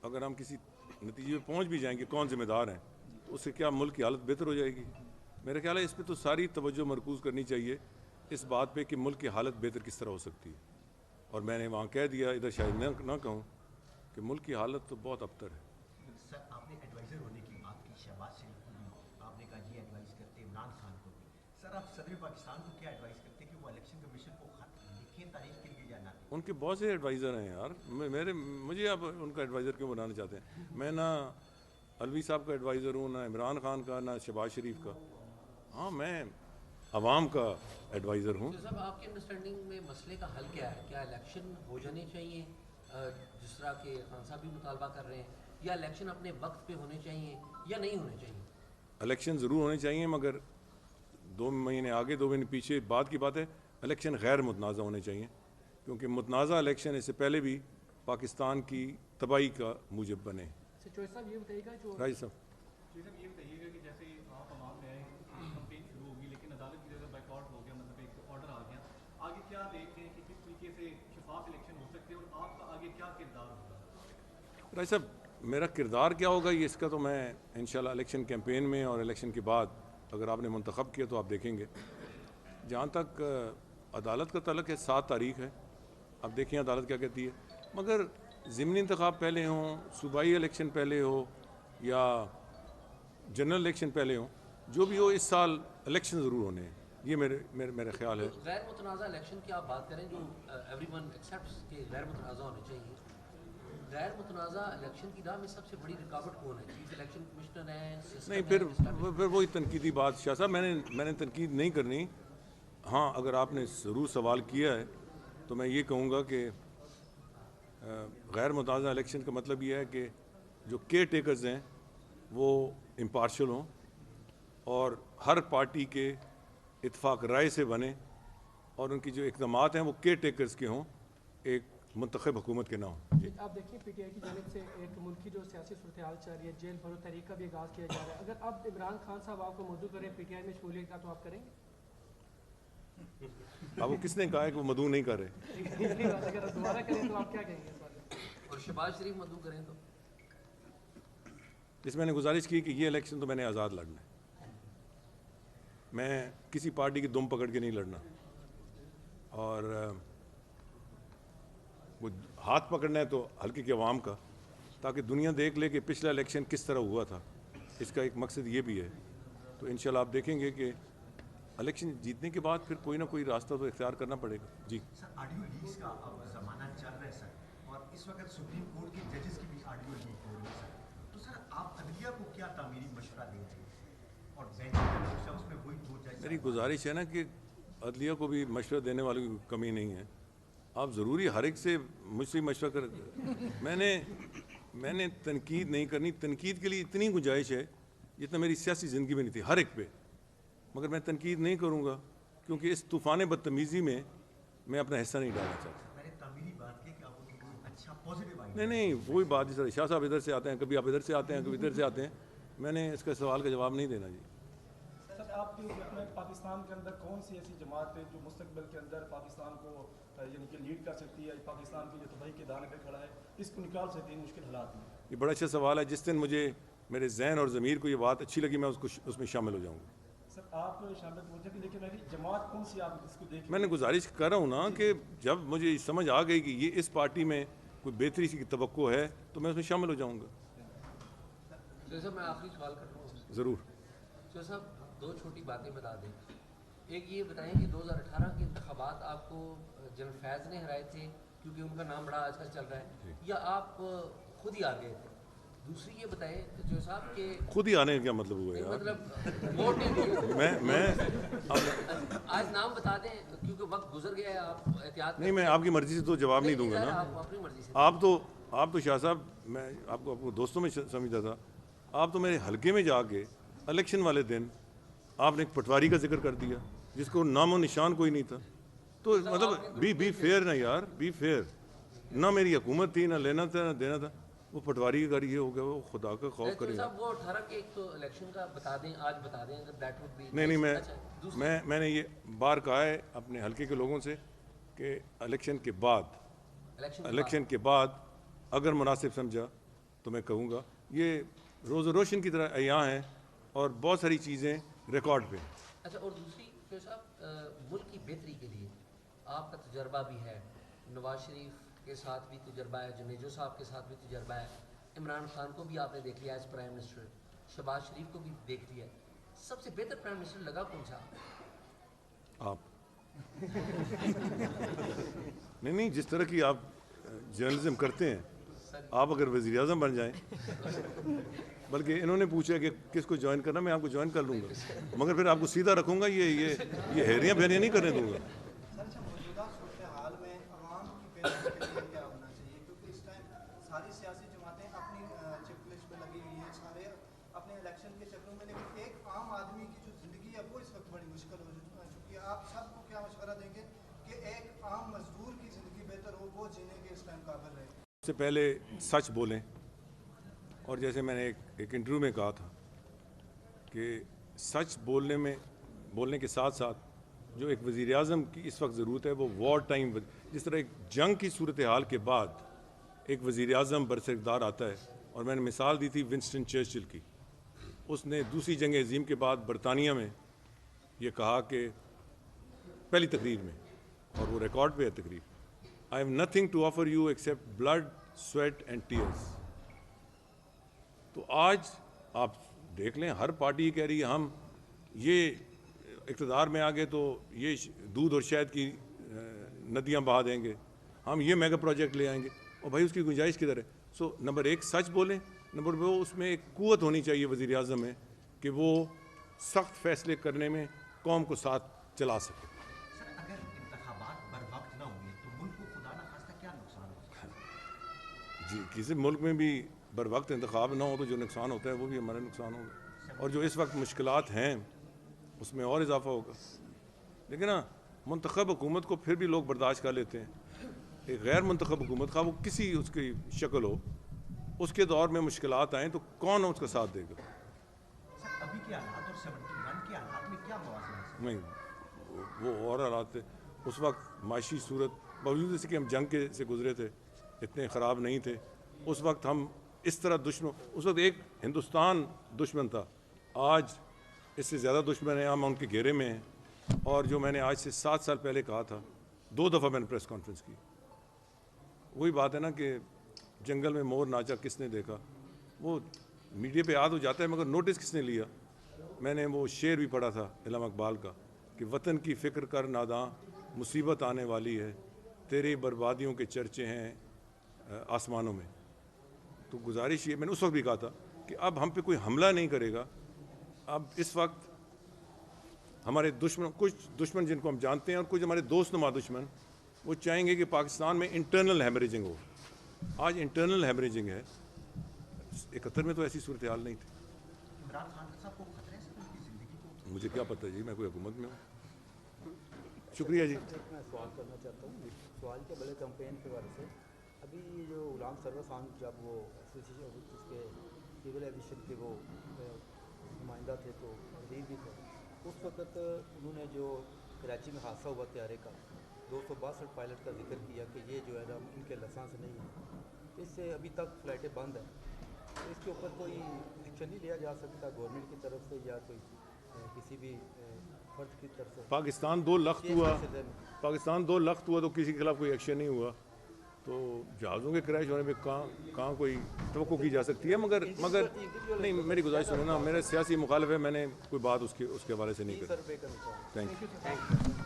اگر ہم کسی نتیجے پہ پہنچ بھی جائیں گے کون ذمہ دار ہیں تو اس سے کیا ملک کی حالت بہتر ہو جائے گی؟ میرا خیال ہے اس پہ تو ساری توجہ مرکوز کرنی چاہیے اس بات پہ کہ ملک کی حالت بہتر کس طرح ہو سکتی ہے. اور میں نے وہاں کہہ دیا, ادھر شاید نہ کہوں, کہ ملک کی حالت تو بہت ابتر ہے. سر آپ نے ایڈوائزر ہونے کی بات کی شہباز شریف کو بھی, آپ نے کہا یہ ایڈوائز کرتے عمران خان کو بھی. سر آپ صدر پاکستان کو کیا ایڈوائز کرتے کہ وہ الیکشن کمیشن کو خط لکھیں تاریخ کے لیے یا نہ؟ ان کے بہت سے ایڈوائزر ہیں یار, مجھے اب ان کا ایڈوائزر کیوں بنانا چاہتے ہیں؟ میں نہ الوی صاحب کا ایڈوائزر ہوں, نہ عمران خان کا, نہ شہباز شریف کا. ہاں, میں عوام کا ایڈوائزر ہوں. صاحب آپ کی انڈرسٹینڈنگ میں مسئلے کا حل کیا ہے؟ کیا الیکشن ہو جانے چاہیے جس طرح کہ خان صاحب بھی مطالبہ کر رہے ہیں, یا الیکشن اپنے وقت پہ ہونے چاہیے یا نہیں ہونے چاہیے؟ الیکشن ضرور ہونے چاہیے, مگر 2 مہینے آگے 2 مہینے پیچھے بات کی بات ہے. الیکشن غیر متنازع ہونے چاہیے, کیونکہ متنازع الیکشن اس سے پہلے بھی پاکستان کی تباہی کا موجب بنے. صاحب یہ بتائیے گا جو رائی صاحب, جی صاحب یہ بتائیے گا کہ جیسے آپ عوام میں آئے کمپین شروع ہوگی لیکن عدالت کی جگہ بیک آؤٹ ہو گیا, مطلب ایک آرڈر آ گیا, آگے کیا دیکھتے ہیں کہ کس طریقے سے شفاف الیکشن ہو سکتے ہیں اور آپ کا آگے کیا کردار ہوگا؟ رائی صاحب, میرا کردار کیا ہوگا یہ اس کا تو میں انشاءاللہ الیکشن کیمپین میں اور الیکشن کے بعد اگر آپ نے منتخب کیا تو آپ دیکھیں گے. جہاں تک عدالت کا تعلق ہے 7 تاریخ ہے, اب دیکھیں عدالت کیا کہتی ہے. مگر ضمنی انتخاب پہلے ہوں, صوبائی الیکشن پہلے ہو یا جنرل الیکشن پہلے ہوں, جو بھی ہو اس سال الیکشن ضرور ہونے ہیں, یہ میرا خیال ہے. غیر متنازع الیکشن کی آپ بات کریں جو ایوری ون ایکسیپٹس کہ غیر متنازع ہونے چاہیے, غیر متنازع الیکشن کی راہ میں سب سے بڑی رکاوٹ کون ہے؟ چیف الیکشن کمشنر ہے, نہیں, پھر وہی تنقیدی بات. شاہ صاحب, میں نے تنقید نہیں کرنی. ہاں, اگر آپ نے ضرور سوال کیا ہے تو میں یہ کہوں گا کہ غیر متنازع الیکشن کا مطلب یہ ہے کہ جو کیئر ٹیکرز ہیں وہ امپارشل ہوں اور ہر پارٹی کے اتفاق رائے سے بنے, اور ان کی جو اقدامات ہیں وہ کیئر ٹیکرز کے ہوں, ایک منتخب حکومت کے نہ ہوں. جی آپ دیکھیں پی ٹی آئی کی جانب سے ایک ملک کی جو سیاسی صورتحال چل رہی ہے, جیل بھرو تحریک کا بھی آغاز کیا جا رہا ہے. اگر اب عمران خان صاحب آپ کو مدعو کریں پی ٹی آئی میں شمولیت کا تو آپ کریں گے؟ اب وہ کس نے کہا ہے کہ وہ مدعو نہیں کر رہے؟ اگر دوبارہ کریں تو آپ کیا کہیں گے اس بارے میں؟ اور شہباز شریف مدعو کریں تو اس میں نے گزارش کی کہ یہ الیکشن تو میں نے آزاد لڑنا ہے, میں کسی پارٹی کی دم پکڑ کے نہیں لڑنا, اور وہ ہاتھ پکڑنا ہے تو حلقے کے عوام کا, تاکہ دنیا دیکھ لے کہ پچھلا الیکشن کس طرح ہوا تھا. اس کا ایک مقصد یہ بھی ہے. تو انشاءاللہ آپ دیکھیں گے کہ الیکشن جیتنے کے بعد پھر کوئی نہ کوئی راستہ تو اختیار کرنا پڑے گا. جی سر آڈیو لیکس کا اب زمانہ چل رہا ہے سر, اور اس وقت سپریم کورٹ کے ججز کی بھی آڈیو لیک ہو رہی ہے سر, تو سر آپ عدلیہ کو کیا تعمیری مشورہ دیں گے؟ اور بینچ کا اس میں وہی 2 جج. میری گزارش ہے نا کہ عدلیہ کو بھی مشورہ دینے والی کوئی کمی نہیں ہے. آپ ضروری ہر ایک سے مجھ سے مشورہ کر, میں نے تنقید نہیں کرنی. تنقید کے لیے اتنی گنجائش ہے جتنا میری سیاسی زندگی میں نہیں تھی ہر ایک پہ, مگر میں تنقید نہیں کروں گا کیونکہ اس طوفان بدتمیزی میں میں اپنا حصہ نہیں ڈالنا چاہتا. میں نے تعمیری بات کی کہ آپ کو کوئی اچھا پازیٹیو آئی. نہیں, وہی بات جی سر, شاہ صاحب ادھر سے آتے ہیں, کبھی آپ ادھر سے آتے ہیں, کبھی ادھر سے آتے ہیں. میں نے اس کا سوال کا جواب نہیں دینا. جی سر, آپ کے اپنے پاکستان کے اندر کون سی ایسی جماعت ہے جو مستقبل کے اندر پاکستان کو یعنی کہ لیڈ کر سکتی ہے, پاکستان کی جو تباہی کے دانے پہ کھڑا ہے, اس کو نکال سکتی ہے مشکل حالات میں؟ یہ بڑا اچھا سوال ہے. جس دن مجھے میرے ذہن اور ضمیر کو یہ بات اچھی لگی میں اس میں شامل ہو جاؤں گا. سر آپ شامل ہو جائیں, لیکن میری جماعت کون سی آپ اس کو دیکھیں؟ میں نے گزارش کر رہا ہوں نا کہ جب مجھے سمجھ آ گئی کہ یہ اس پارٹی میں کوئی بہتری کی توقع ہے تو میں اس میں شامل ہو جاؤں گا. صاحب میں آخری سوال کر رہا ہوں. ضرور. صاحب 2 چھوٹی باتیں بتا دیں. ایک یہ بتائیں کہ 2018 کے انتخابات آپ کو جنرل فیض نے ہرائے تھے کیونکہ ان کا نام بڑا آج کل چل رہا ہے, یا آپ خود ہی آ گئے تھے؟ دوسری یہ بتائیں جو صاحب کہ خود ہی آنے کا کیا مطلب ہوا یار؟ مطلب ووٹ نہیں میں آج نام بتا دیں کیونکہ وقت گزر گیا ہے, آپ احتیاط نہیں, میں آپ کی مرضی سے تو جواب نہیں دوں گا نا. آپ اپنی مرضی سے. آپ تو شاہ صاحب, میں آپ کو دوستوں میں سمجھتا تھا. آپ تو میرے حلقے میں جا کے الیکشن والے دن آپ نے ایک پٹواری کا ذکر کر دیا جس کو نام و نشان کوئی نہیں تھا. تو مطلب بی فیئر نا یار, بی فیئر. نہ میری حکومت تھی, نہ لینا تھا نہ دینا تھا. وہ پٹواری کا یہ ہو گیا, وہ خدا کا خوف کرے گا. وہ 18 کے ایک تو الیکشن کا بتا دیں, آج بتا دیں اگر دیٹ وڈ بی. نہیں, میں نے یہ بار کہا ہے اپنے حلقے کے لوگوں سے کہ الیکشن کے بعد اگر مناسب سمجھا تو میں کہوں گا یہ روز روشن کی طرح عیاں ہیں اور بہت ساری چیزیں ریکارڈ پہ. اچھا، اور دوسری کہ صاحب ملک کی بہتری کے لیے آپ کا تجربہ بھی ہے، نواز شریف کے ساتھ بھی تجربہ ہے، جنیجو صاحب کے ساتھ بھی تجربہ ہے، عمران خان کو بھی آپ نے دیکھ لیا ایز پرائم منسٹر، شہباز شریف کو بھی دیکھ لیا. سب سے بہتر پرائم منسٹر لگا کون سا؟ آپ نہیں جس طرح کی آپ جرنلزم کرتے ہیں، آپ اگر وزیر اعظم بن جائیں، بلکہ انہوں نے پوچھا کہ کس کو جوائن کرنا، میں آپ کو جوائن کر لوں گا، مگر پھر آپ کو سیدھا رکھوں گا، یہ ہیریاں پھیریاں نہیں کرنے دوں گا. سر اچھا، موجودہ صورتحال میں عوام کی بیداری کے لیے کیا ہونا چاہیے؟ کیونکہ اس ٹائم ساری سیاسی جماعتیں اپنی چیک لسٹ میں لگی ہوئی ہیں، سارے اپنے الیکشن کے چکروں میں، لیکن ایک عام آدمی کی جو زندگی ہے وہ اس وقت بڑی مشکل ہو چکی ہے. آپ سب کو کیا مشورہ دیں گے کہ ایک عام مزدور کی زندگی بہتر ہو، وہ جینے کے اس ٹائم قابل رہے؟ سب سے پہلے سچ بولیں، اور جیسے میں نے ایک انٹرویو میں کہا تھا کہ سچ بولنے کے ساتھ ساتھ جو ایک وزیر اعظم کی اس وقت ضرورت ہے وہ وار ٹائم، جس طرح ایک جنگ کی صورتحال کے بعد ایک وزیر اعظم برسرکدار آتا ہے، اور میں نے مثال دی تھی ونسٹن چرچل کی. اس نے دوسری جنگ عظیم کے بعد برطانیہ میں یہ کہا کہ پہلی تقریر میں، اور وہ ریکارڈ پہ ہے تقریر، I have nothing to offer you except blood, sweat and tears. تو آج آپ دیکھ لیں ہر پارٹی یہ کہہ رہی ہے ہم یہ اقتدار میں آ گئے تو یہ دودھ اور شہد کی ندیاں بہا دیں گے، ہم یہ میگا پروجیکٹ لے آئیں گے، اور بھائی اس کی گنجائش کدھر ہے؟ سو نمبر ایک سچ بولیں، نمبر دو اس میں ایک قوت ہونی چاہیے وزیر اعظم میں کہ وہ سخت فیصلے کرنے میں قوم کو ساتھ چلا سکے. سر اگر انتخابات بر وقت نہ ہوئے تو ملک کو خدا نہ خواستہ کیا نقصان ہو سکتا ہے؟ جی کسی ملک میں بھی بر وقت انتخاب نہ ہو تو جو نقصان ہوتا ہے وہ بھی ہمارا نقصان ہوگا، اور جو اس وقت مشکلات ہیں اس میں اور اضافہ ہوگا. لیکن نا منتخب حکومت کو پھر بھی لوگ برداشت کر لیتے ہیں، ایک غیر منتخب حکومت کا وہ کسی اس کی شکل ہو، اس کے دور میں مشکلات آئیں تو کون اس کا ساتھ دے گا؟ سر ابھی کے حالات اور 71 کے حالات میں کیا موازنہ ہے سر؟ نہیں وہ اور حالات تھے اس وقت، معاشی صورت باوجود اس کہ ہم جنگ سے گزرے تھے اتنے خراب نہیں تھے. اس وقت ہم اس طرح اس وقت ایک ہندوستان دشمن تھا، آج اس سے زیادہ دشمن ہیں، ہم ان کے گھیرے میں ہیں. اور جو میں نے آج سے 7 سال پہلے کہا تھا، 2 دفعہ میں نے پریس کانفرنس کی، وہی بات ہے نا کہ جنگل میں مور ناچا کس نے دیکھا، وہ میڈیا پہ یاد ہو جاتا ہے مگر نوٹس کس نے لیا؟ میں نے وہ شعر بھی پڑھا تھا علامہ اقبال کا کہ وطن کی فکر کر ناداں، مصیبت آنے والی ہے، تیری بربادیوں کے چرچے ہیں آسمانوں میں. تو گزارش یہ میں نے اس وقت بھی کہا تھا کہ اب ہم پہ کوئی حملہ نہیں کرے گا. اب اس وقت ہمارے دشمن، کچھ دشمن جن کو ہم جانتے ہیں اور کچھ ہمارے دوست نما دشمن، وہ چاہیں گے کہ پاکستان میں انٹرنل ہیمریجنگ ہو. آج انٹرنل ہیمریجنگ ہے، 71 میں تو ایسی صورتحال نہیں تھی. عمران خان صاحب کو خطرہ ہے سر ان کی زندگی کو؟ مجھے کیا پتہ جی، میں کوئی حکومت میں ہوں. شکریہ جی. میں سوال کرنا چاہتا ہوں، سوال کے بڑے کمپین کے بارے سے. ابھی جو غلام سرور خان جب وہ ایسوسیشن اس کے سول ایویشن کے وہ نمائندہ تھے تو وزیر بھی تھے، اس وقت انہوں نے جو کراچی میں حادثہ ہوا طیارے کا 262 پائلٹ کا ذکر کیا کہ یہ جو ہے نا ان کے لائسنس نہیں ہے، اس سے ابھی تک فلائٹیں بند ہیں. تو اس کے اوپر کوئی ایکشن نہیں لیا جا سکتا گورنمنٹ کی طرف سے یا کوئی کسی بھی فرد کی طرف سے؟ پاکستان 2 لخت ہوا تو کسی کے خلاف کوئی ایکشن نہیں ہوا. تو جہازوں کے کریش ہونے پہ کہاں کوئی توقع کی جا سکتی ہے؟ مگر نہیں، میری گزارش سنیں نا، میرے سیاسی مخالف ہے، میں نے کوئی بات اس کے حوالے سے نہیں کری. سروے کا نقصان. Thank you.